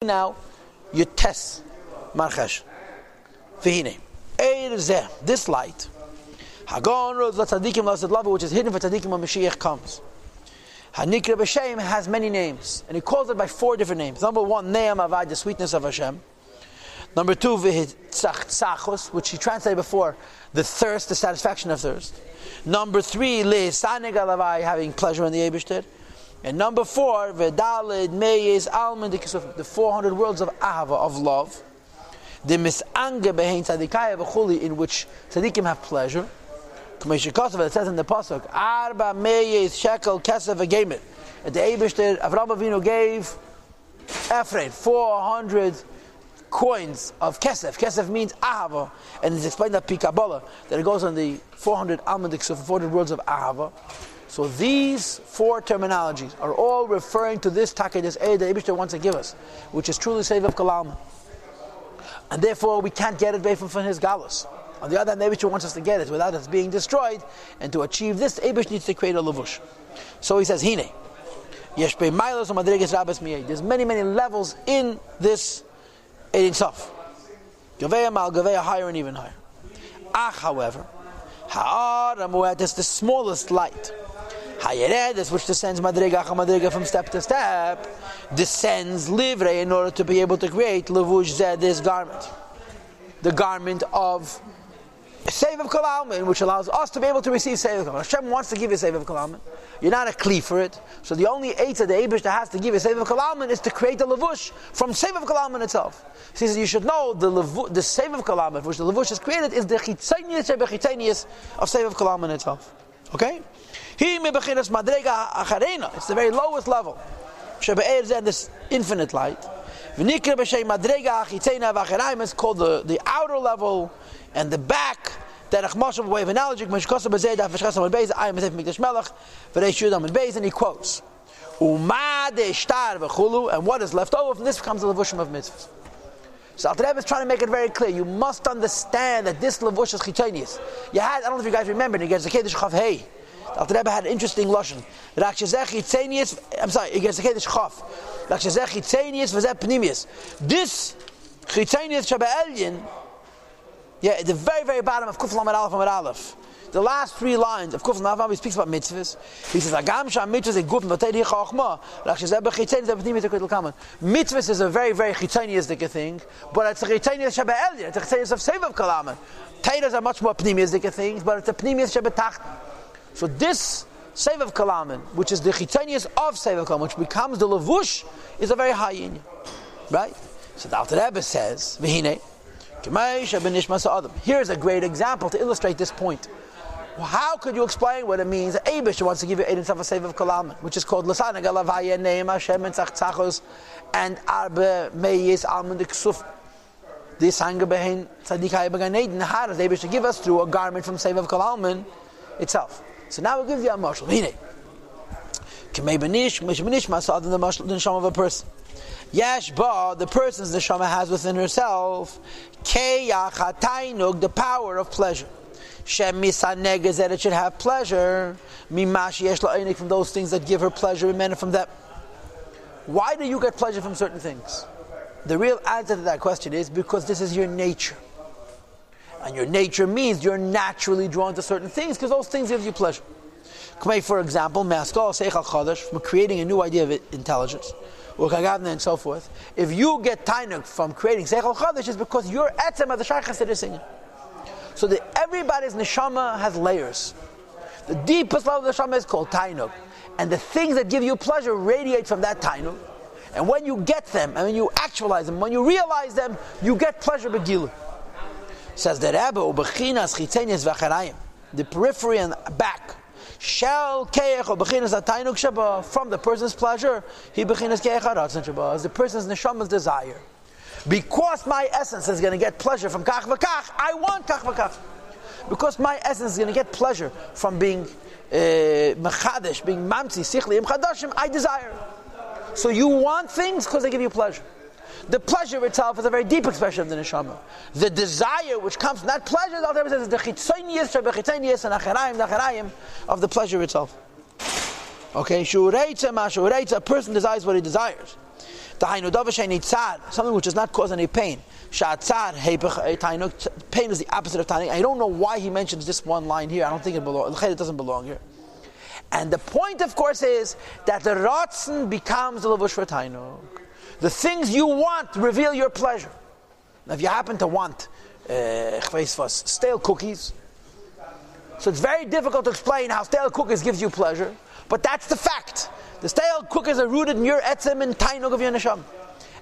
Now, you test Marchesh. V'hine. This light, which is hidden for tzaddikim when Mashiach comes. Hanikra b'Shem has many names, and he calls it by 4 different names. Number 1, Ne'am Avad, the sweetness of Hashem. Number 2, V'hitzachos, which he translated before, the thirst, the satisfaction of thirst. Number 3, Le'saneg alavai, having pleasure in the Eibishter. And number 4, V'dalid meyes almond, the 400 worlds of ahava, of love. The misange behind tzadikaya v'chuli, in which tzadikim have pleasure. It says in the pasuk, Arba meyes shekel kesef v'gemet. At the Eibishter, Avraham Avinu gave Ephraim 400 coins of kesef. Kesef means ahava, and it's explained that Pikabala, that it goes on the 400 almond, 400 words of ahava. So these 4 terminologies are all referring to this Takedes Eid that Eibishter wants to give us, which is truly Seiv of Kalalman. And therefore we can't get it away from his galus. On the other hand, Eibishter wants us to get it without us being destroyed, and to achieve this, Eibishter needs to create a lavush. So he says, Hine, Yesh Bei Mailos Madrigas Rabbas Miyeh. There's many levels in this Ein Sof. Gaveya Mal Gaveya, higher and even higher. However, Ha'ar is the smallest light. Hayeredes, which descends madriga from step to step, descends livre in order to be able to create levush zeh, this garment, the garment of Seiv of Kalalman, which allows us to be able to receive Seiv of Kalalman. Hashem wants to give you Seiv of Kalalman. You're not a kli for it. So the only eitzah the Eibishter has to give you Seiv of Kalalman is to create the levush from Seiv of Kalalman itself. He says you should know the Seiv of Kalalman, which the levush is created, is the chitzonius of Seiv of Kalalman itself. Okay? It's the very lowest level. This infinite light. It's called the outer level and the back. That way of analogy. And he quotes. And what is left over from this becomes the levushim of mitzvahs. So Alter Rebbe is trying to make it very clear. You must understand that this levush is chitzonius. I don't know if you guys remember, he gets the Kedesh Chav Hey. Alter Rebbe had an interesting lashon. I'm sorry, he gets the Kedesh Chav. This chitzonius Shabbat at the very bottom of Kuf Lamed Aleph Amud Aleph, the last 3 lines of Kuf Lamed Aleph, he speaks about mitzvahs. He says, mitzvahs is a very chitzonius thing, but it's a chitzonius Shabbat Elyon, it's a chitzonius of Seiv of Kalalman. Teiras are much more pnimius things, but it's a pnimius Shabbat Tacht. So this Seiv of Kalalman, which is the chitzonius of Seiv of Kalalman, which becomes the levush, is a very high inyan. Right? So the Alter Rebbe says, V'hine, here's a great example to illustrate this point. How could you explain what it means that Eibishter wants to give you Ein Sof Seiv of Kalalman, which is called L'saneg alavai Ne'em Hashem Tzachos and Arbe Meyes Almond Ksuf. This hanger behind Tzaddikai B'Gan Eden. How does Eibishter give us through a garment from Seiv of Kalalman itself? So now we'll give you a mashal. Hine. K'mei b'nish, mish b'nish masad in the neshama of a person. Yesh ba, the person's neshama has within herself, keyach hatainug, the power of pleasure. Shem misaneg is that it should have pleasure. Mimash yesh la'ainik, from those things that give her pleasure, and from that. Why do you get pleasure from certain things? The real answer to that question is because this is your nature. And your nature means you're naturally drawn to certain things because those things give you pleasure. For example, from creating a new idea of intelligence, and so forth. If you get tainuk from creating seichel chadash, it's because you're etzem of the shaychus that is singing. So that everybody's neshama has layers. The deepest level of the neshama is called tainuk, and the things that give you pleasure radiate from that tainuk. And when you get them, and when you actualize them, when you realize them, you get pleasure begilu. Says the Rebbe, ubechinas chitzenius v'acharayim, the periphery and back. Shel keich ubechinas atainuk sheba, from the person's pleasure, he bechinas keich haratzon sheba, is the person's neshama's desire. Because my essence is going to get pleasure from kach v'kach, I want kach v'kach. Because my essence is going to get pleasure from being mechadesh, being mamtzi, sichli, im chadashim, I desire. So you want things because they give you pleasure. The pleasure itself is a very deep expression of the neshama. The desire which comes from that pleasure, the Alter Rebbe says, is the chitzonius, shebechitzonius, and acharayim of the pleasure itself. Okay, a person desires what he desires. Something which does not cause any pain. Pain is the opposite of tainug. I don't know why he mentions this one line here. I don't think it belongs. It doesn't belong here. And the point, of course, is that the ratzon becomes the levush for tainug. The things you want reveal your pleasure. Now, if you happen to want stale cookies, so it's very difficult to explain how stale cookies gives you pleasure, but that's the fact. The stale cookies are rooted in your etzem and tainug of your neshama,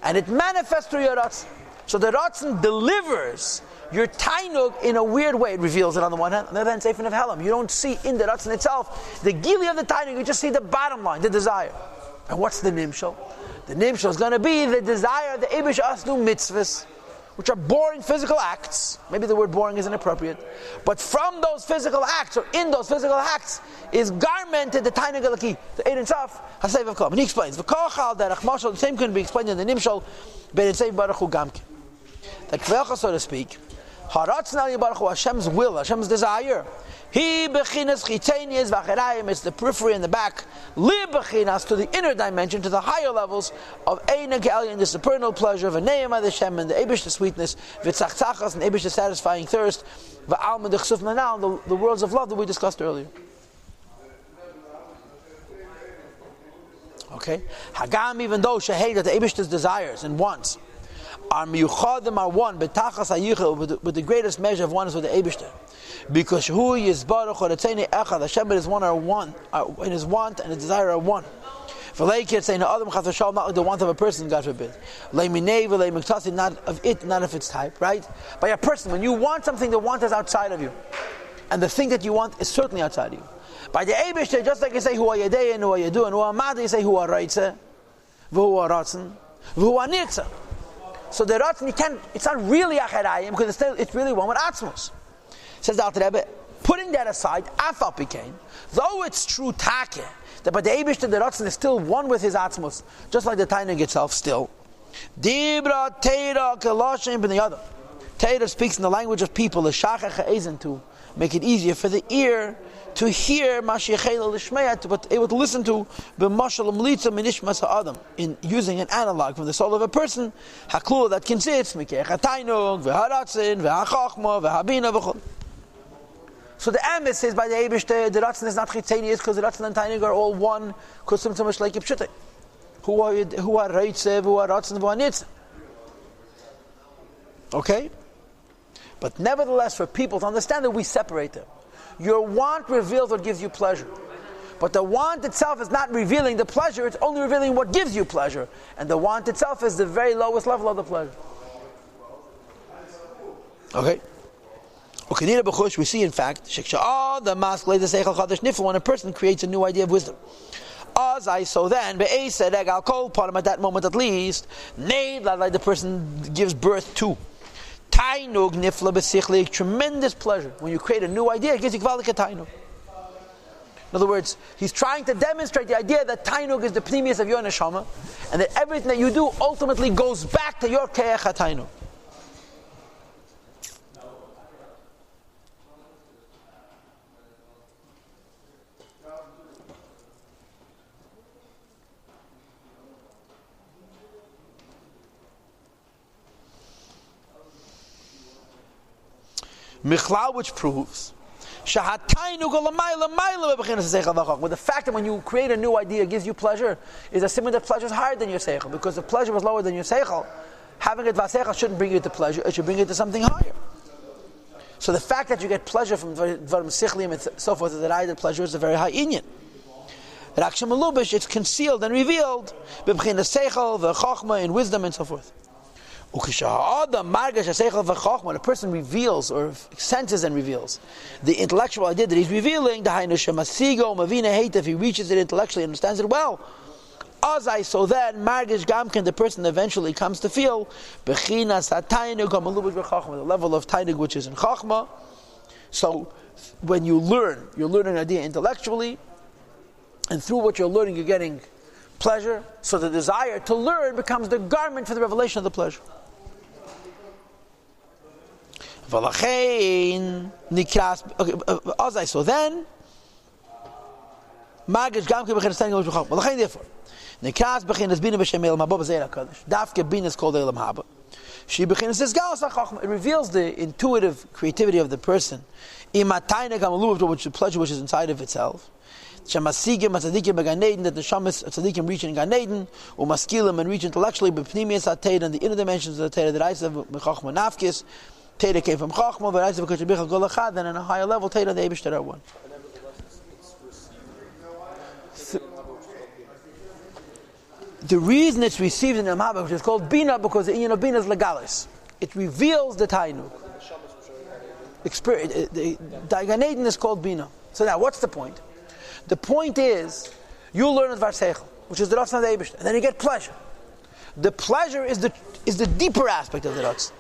and it manifests through your ratzon. So the ratzon delivers your tainug in a weird way. It reveals it on the one hand. On the other hand, seifin of helam. You don't see in the ratzon itself the gili of the tainug. You just see the bottom line, the desire. And what's the nimshal? The nimshal is going to be the desire, the ebish asnu mitzvahs, which are boring physical acts. Maybe the word boring isn't appropriate. But from those physical acts, or in those physical acts, is garmented the tainug alaki, the Ein Sof, Hasev of Kol. And he explains, the same can be explained in the nimshal, Ben Seif Baruch Hu Gamke. That kvelcha, so to speak, haratzon al Baruch Hu, Hashem's will, Hashem's desire. He bechinas chitenias v'acharayim. It's the periphery and the back. Li bechinas, to the inner dimension, to the higher levels of eina ke'alyin, the supernal pleasure of a ne'em ad Hashem, and the ebish, the sweetness, v'tzachtzachas, and ebish, the satisfying thirst, v'alma the chsuf manal, the worlds of love that we discussed earlier. Okay, Hagam, even though Shahei, that the Eibishter's desires and wants are miyuchadim, are one, betachas hayichel, with the greatest measure of one is with the Eibishter, because Hu Yisbaruch or Etzeni Echad, Hashem and His one are one, in His want and His desire are one. V'leikir saying Adam Chas V'Shalom, not like the want of a person, God forbid. Leiminei v'lei miktasi, not of it, not of its type, right? By a person, when you want something, the want is outside of you, and the thing that you want is certainly outside of you. By the Eibishter, just like you say Hu Hayedei and Hu Hayedu and Hu Hamad, you say Hu Haraitze, V'Hu Haratzon, V'Hu Hanirtze. So the ratzon, it's not really acharayim, because it's really one with atzmos. Says the Alter Rebbe, putting that aside, afal pikein, though it's true take, that by the Eibishter, the ratzon is still one with his atzmos, just like the tainug itself still. Dibra teira keloshem ben the other. Teira speaks in the language of people, the shachach ha'ezen, to make it easier for the ear to hear mashiachel l'shmeya, to be able to listen to b'mashal umlitza minishmas ha'adam, in using an analog from the soul of a person, haklul that consists mikech ha'tainug v'haratzin v'hachachma v'habina v'chol. So the emes says by the Eibishter, the ratzin is not chitzenius, because the ratzin and tainug are all one, because so much like yipshutei. Who are reitzev, who are ratzin, who are nitzev. Okay? But nevertheless, for people to understand that we separate them. Your want reveals what gives you pleasure. But the want itself is not revealing the pleasure, it's only revealing what gives you pleasure. And the want itself is the very lowest level of the pleasure. Okay? We see in fact, when a person creates a new idea of wisdom. So then, at that moment at least, like the person gives birth to. Tainug nifla b'sichli, tremendous pleasure. When you create a new idea, it gives you gvaldik tainug. In other words, he's trying to demonstrate the idea that tainug is the pnimius of your neshama, and that everything that you do ultimately goes back to your keach tainug. Michlal, which proves with the fact that when you create a new idea gives you pleasure, is assuming that pleasure is higher than your seichel, because if pleasure was lower than your seichel, having it vaseichel shouldn't bring you to pleasure, it should bring you to something higher. So the fact that you get pleasure from dvarim sichlim and so forth, that I that pleasure is a very high inyan. It's concealed and revealed in seichel, in wisdom and so forth. When a person reveals or senses and reveals the intellectual idea that he's revealing, if he reaches it intellectually and understands it well, so then margish gamkin, the person eventually comes to feel the level of tainug which is in chachma. So when you learn, you're learning an idea intellectually, and through what you're learning you're getting pleasure, so the desire to learn becomes the garment for the revelation of the pleasure. So then, therefore, Nekas bechinas bina b'shem elam haba b'zeir HaKadosh. Dafke bina is called elam haba. She bechinas is galas HaChachma. It reveals the intuitive creativity of the person. Imatayna gamalu, which is pleasure which is inside of itself. Shemasigim atzadikim beganeden, that the shamas tzadikim reach in Gan Eden, umaskilim and reach intellectually, but pnimius atayda and the inner dimensions of the Teda, that I said b'chachma nafkis. Teda came from Chachma, but I said because Bichal Gol Echad, then in a higher level, Teda the Eibush are one. The reason it's received in the Mahaba, which is called Bina, because the Inyan of Bina is legalis. It reveals the Tainuk. The Gan Eden is called Bina. So now, what's the point? The point is, you learn at Varsechel, which is the Ratzon of the Eibush, and then you get pleasure. The pleasure is the deeper aspect of the Ratzon.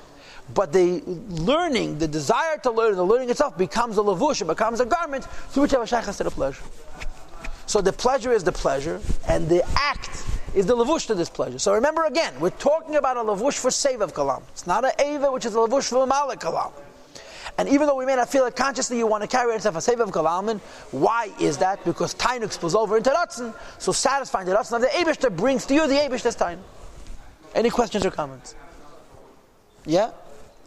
But the learning, the desire to learn, the learning itself becomes a lavush, it becomes a garment through which you have a shaykhas to the pleasure. So the pleasure is the pleasure, and the act is the lavush to this pleasure. So remember again, we're talking about a lavush for sevav kalam. It's not an eva, which is a lavush for malik kalam. And even though we may not feel it consciously, you want to carry yourself a sevav kalamin. Why is that? Because tainuk spills over into ratzon, so satisfying the ratzon of the Eibishter brings to you the Eibishter's tainuk. Any questions or comments? Yeah?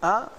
Huh?